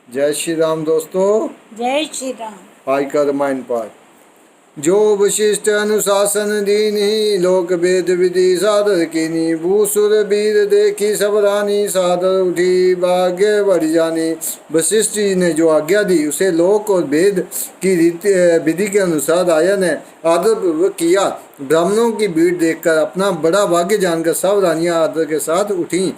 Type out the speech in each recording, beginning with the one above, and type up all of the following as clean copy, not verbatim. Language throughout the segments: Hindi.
जय श्री राम दोस्तों। जय श्री राम। आज का रामायण पाठ। जो वशिष्ठ अनुशासन दीनी, लोक वेद विधि सादर कीनी। भूसुर वीर देखी सब रानी, सादर उठी भाग्य बढ़ जानी। वशिष्ठ जी ने जो आज्ञा दी उसे लोक और वेद की रीति विधि के अनुसार राजा ने आदर पूर्वक किया। ब्राह्मणों की भीड़ देखकर अपना बड़ा भाग्य जानकर सब रानियां आदर के साथ उठी।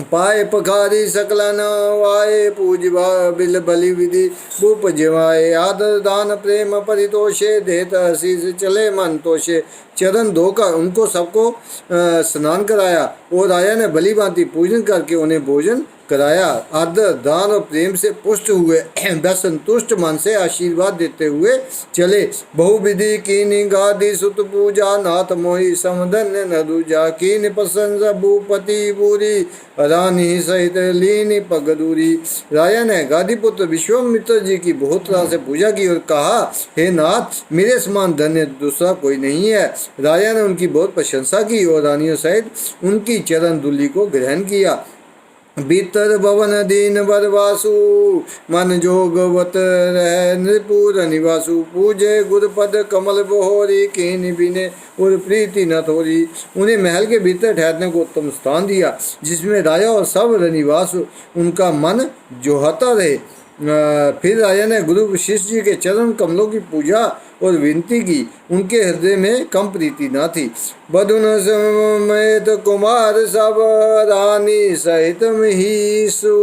पाए पखारी सकलन वाए, पूजवा बिल बलि विधि भूप जिवाए। आदर दान प्रेम परितोषे, देत आशीष चले मन तोषे। चरण धोकर उनको सबको स्नान कराया और राजा ने भली भांति पूजन करके उन्हें भोजन कराया। आदर दान और प्रेम से पुष्ट हुए वह संतुष्ट मन से आशीर्वाद देते हुए चले। बहुविधि कीनी गादी सुत पूजा, नाथ मोहि समधन्य न दूजा। कीन प्रशंसा भूपति पूरी, रानी सहित लीनी पग दूरी। राजा ने गादीपुत्र विश्वामित्र जी की बहुत तरह से पूजा की और कहा, हे नाथ, मेरे समान धन्य दूसरा कोई नहीं है। राजा ने उनकी बहुत प्रशंसा की और रानियों सहित उनकी चरण धूलि को ग्रहण किया। भीतर भवन दीन बरवासु, मन जोगवत रह नृपुर निवासु। पूजे गुरुपद कमल बहोरी, कीन बिने और प्रीति न थोरी। उन्हें महल के भीतर ठहरने को उत्तम स्थान दिया, जिसमें राजा और सब रनिवास उनका मन जोहता रहे। फिर राजा ने गुरु वशिष्ठ जी के चरण कमलों की पूजा और विनती की। उनके हृदय में कम प्रीति न थी। बधुन समेत कुमार सब, रानी सहित महीसु।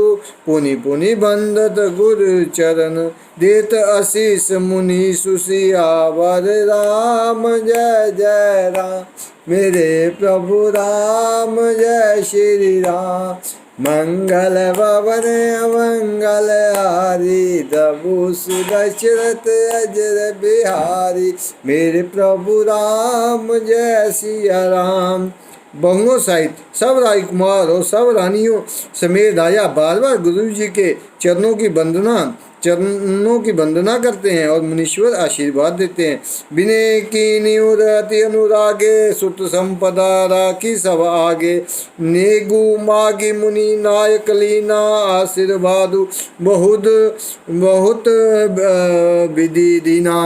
पुनि पुनि बंदत गुरु चरण, देत आशीष मुनि सुसियावर। राम जय जय राम, मेरे प्रभु राम जय श्री राम। मंगल भवन अमंगल हारी, प्रभु सुदशरथ अजर बिहारी। मेरे प्रभु राम जय सिया राम। बहुओं सहित सब राजकुमार और सब रानियों समेत राजा बार बार गुरु जी के चरणों की वंदना करते हैं और मुनीश्वर आशीर्वाद देते हैं। विनय की निवृत्ति अनुरागे, सुत संपदा राखी सब आगे। नेगु मागी मुनि नायक लीना, आशीर्वादु बहुत बहुत विधि दीना।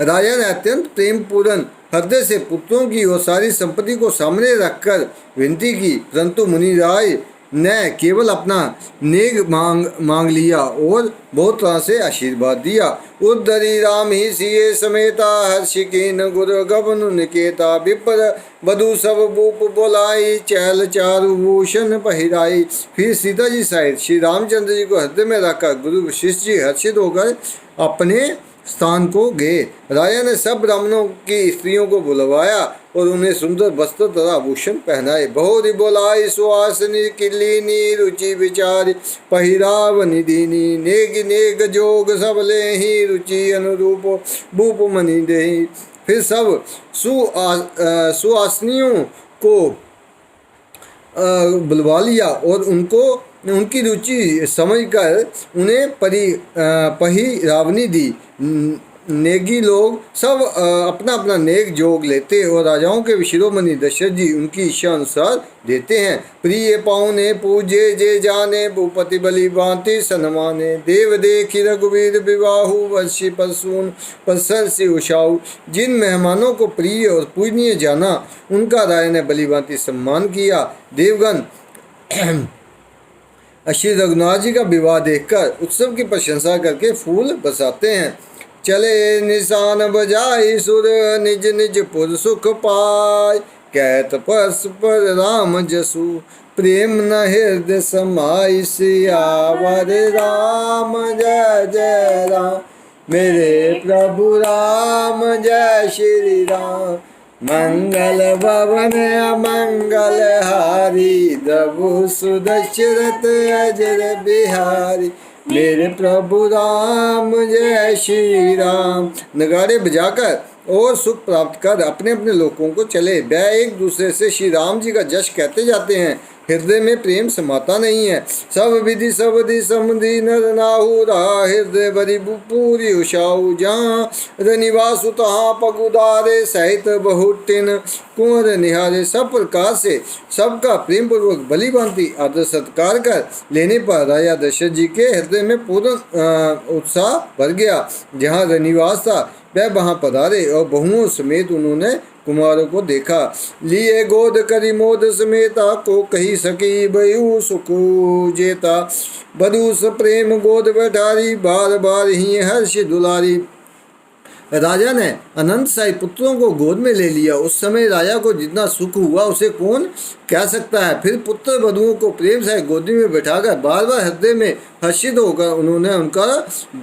राजा ने अत्यंत प्रेम पूर्ण हृदय से पुत्रों की और सारी संपत्ति को सामने रखकर विनती की, परंतु मुनिराज ने केवल अपना नेग मांग लिया और बहुत तरह से आशीर्वाद दिया। उद्धरी राम ही सिए समेता, हर्षिकीन गुरु गबन निकेता। विपर बधु सब भूप बोलाई, चैल चारु भूषण पहिराई। फिर सीता जी सहित श्री रामचंद्र जी को हृदय में रखकर गुरु वशिष्ठ जी हर्षित होकर अपने स्थान को गए। राजा ने सब ब्राह्मणों की स्त्रियों को बुलवाया और उन्हें सुंदर वस्त्र तथा आभूषण पहनाए। बहुरी बोलाई सुहासिनी किलिनी, रुचि विचारी पहिराव निधिनी। नेग नेग जोग सब ले ही, रुचि अनुरूप भूप मनि देहि। फिर सब सुहासिनियों को बुलवा लिया और उनकी रुचि समझकर उन्हें पहिरावनी दी। नेगी लोग सब अपना अपना नेक जोग लेते और राजाओं के शिरोमणि दशरथ जी उनकी इच्छा अनुसार देते हैं। प्रिय पाहुने पूजे जे जाने, भूपति बलि भांति सन्माने। देव देखी रघुवीर विवाहु, वर्षि परसून प्रशंसी उषाऊ। जिन मेहमानों को प्रिय और पूजनीय जाना, उनका राय ने बलि भांति सम्मान किया। देवगण श्री रघुनाथ जी का विवाह देखकर उत्सव की प्रशंसा करके फूल बरसाते हैं। चले निशान बजाई सुर, निज निज पुर सुख पाय। कहत परस्पर राम जसु, प्रेम न हृदय समाई। सियावर राम जय जय राम, मेरे प्रभु राम जय श्री राम। मंगल भवन अमंगल हारी, प्रभु सुदशरथ अजर बिहारी। मेरे प्रभु राम जय श्री राम। नगाड़े बजाकर और सुख प्राप्त कर अपने अपने लोगों को चले। वह एक दूसरे से श्री राम जी का जश कहते जाते हैं। हृदय में प्रेम समाता नहीं है। सब विधि सबधि समधि नर नाहु रहा हृदय बरी पूरी उषाऊ जहाँ रनिवासु तहाँ पगुदारे सहित बहुटिन कुंवर निहारे। सब प्रकार से सबका प्रेम पूर्वक बलि भांति आदर सत्कार कर लेने पर राजा दशरथ जी के हृदय में पूर्ण उत्साह भर गया। जहाँ रनिवास था वह वहां पधारे और बहुओं समेत उन्होंने कुमारों को देखा। लिए गोद करी मोद समेता को कही सकी बयु सुख जेता। बधु प्रेम गोद बैठारी बार बार ही हर्ष दुलारी। राजा ने अनंत साई पुत्रों को गोद में ले लिया। उस समय राजा को जितना सुख हुआ उसे कौन कह सकता है। फिर पुत्र वधुओं को प्रेम से गोदी में बैठाकर बार बार हृदय में हर्षित होकर उन्होंने उनका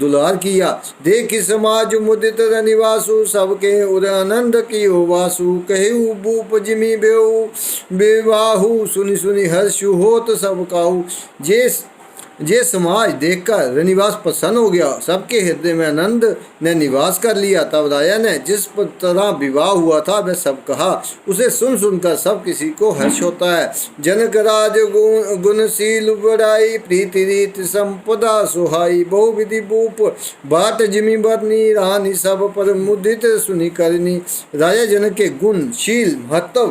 दुलार किया। देख समाज मुदित रनिवासु सबके उर आनंद की हो वासु। कहु बूप जिमी बेऊ बेवाहु सुनि सुनि हर्षु होत सब काहू। जे समाज देखकर रनिवास प्रसन्न हो गया, सबके हृदय में आनंद ने निवास कर लिया। तब राजा ने जिस तरह विवाह हुआ था वह सब कहा। उसे सुन सुनकर सब किसी को हर्ष होता है। जनक राज गुणशील बड़ाई प्रीति रीत संपदा सुहाई। बहु विधि भूप बाट जिमी बरनी रानी सब पर मुदित सुनि करनी। राजा जनक के गुण शील महत्व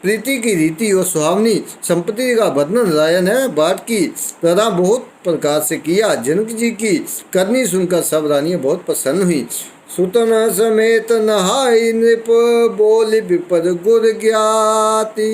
प्रीति की रीति और सुहावनी संपत्ति का वर्णन राजा ने बाट की तरह बहुत प्रकार से किया। जनक जी की करनी सुनकर सब रानियां बहुत प्रसन्न हुई। सुतन समेत नहाई नृप बोल विपद गुर ज्ञाति।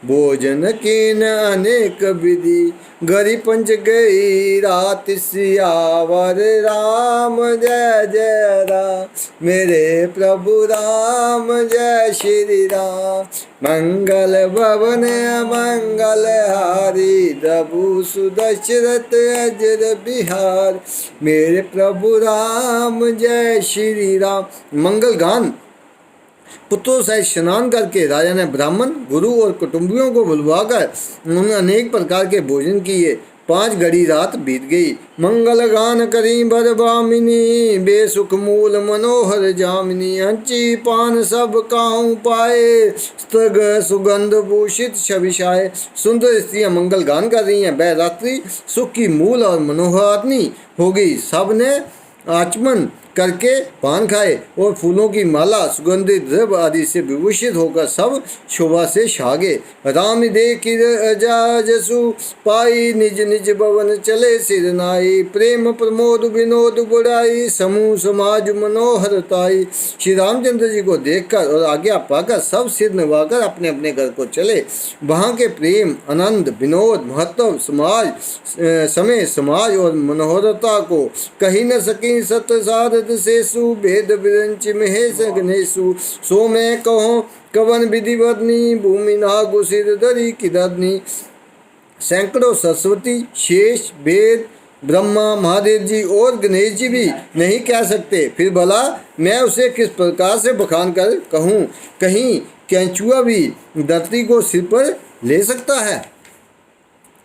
भोजन कीन अनेक विधि गरी पंच गई रात सियावर राम जय जय राम। मेरे प्रभु राम जय श्री राम। मंगल भवन मंगल हारी प्रभु सुदशरथ अजर बिहार। मेरे प्रभु राम जय श्री राम। मंगल गान पुत्रों सहित स्नान करके राजा ने ब्राह्मण गुरु और कुटुंबियों को बुलवाकर उन्होंने अनेक प्रकार के भोजन किए। 5 घड़ी रात बीत गई। मंगल गान करी बरबामिनी बेसुख मूल मनोहर जामिनी। हंची पान सब काहू पाए स्तग सुगंध भूषित छविषाए। सुंदर स्त्रियां मंगल गान कर रही हैं। वह रात्रि सुख की मूल और मनोहारिणी हो गई। सबने आचमन करके पान खाए और फूलों की माला सुगंधित द्रव्य आदि से विभूषित होकर सब शोभा से छागे। राम देखी जसु पाई निज निज भवन चले सिर नाई। प्रेम प्रमोद विनोद बुढ़ाई समूह समाज मनोहरताई। श्री रामचंद्र जी को देखकर और आज्ञा पाकर सब सिर नवाकर अपने अपने घर को चले। वहाँ के प्रेम आनंद विनोद महत्व समाज समय समाज और मनोहरता को कही न सकी। सत साधत सेसु भेद विरंच महेश गणेशु। सो मैं कहो कवन विधि वर्णी भूमि नागु सिर धरी किदनी। सैकड़ों सरस्वती शेष वेद ब्रह्मा महादेव जी और गणेश जी भी नहीं कह सकते। फिर भला मैं उसे किस प्रकार से बखान कर कहूँ। कहीं कैंचुआ भी धरती को सिर पर ले सकता है।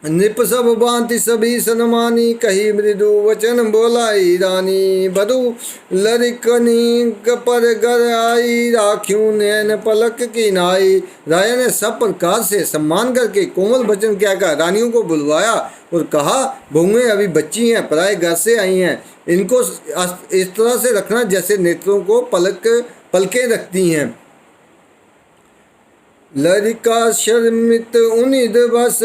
नृप सब भांति सभी सनमानी कही मृदु वचन बोलाई रानी। बधु लरिकनी पर घर आई राख्यू नैन पलक की नाई। राजा ने सब प्रकार से सम्मान करके कोमल वचन क्या कहा। रानियों को बुलवाया और कहा बहुएं अभी बच्ची हैं, पराए घर से आई हैं। इनको इस तरह से रखना जैसे नेत्रों को पलकें रखती हैं। लड़का शर्मित उनिद बस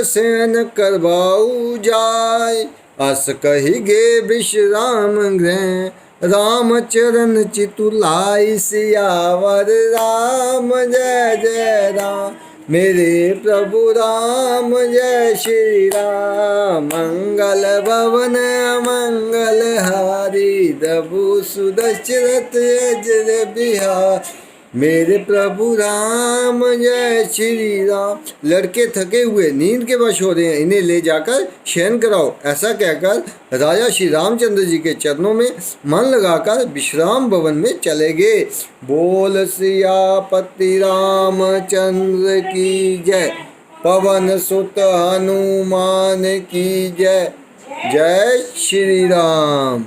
सैन करवाऊ जाय। अस कही गे विश्राम गृह राम चरण चितुलाई। सियावर राम जय जय राम। मेरे प्रभु राम जय श्री राम। मंगल भवन मंगल हारी प्रभु सुदशरथ अजर बिहार। मेरे प्रभु राम जय श्री राम। लड़के थके हुए नींद के वश हो रहे हैं, इन्हें ले जाकर शयन कराओ। ऐसा कहकर राजा श्री रामचंद्र जी के चरणों में मन लगाकर विश्राम भवन में चले गए। बोल सियापति रामचंद्र की जय। पवन सुत हनुमान की जय। जय श्री राम।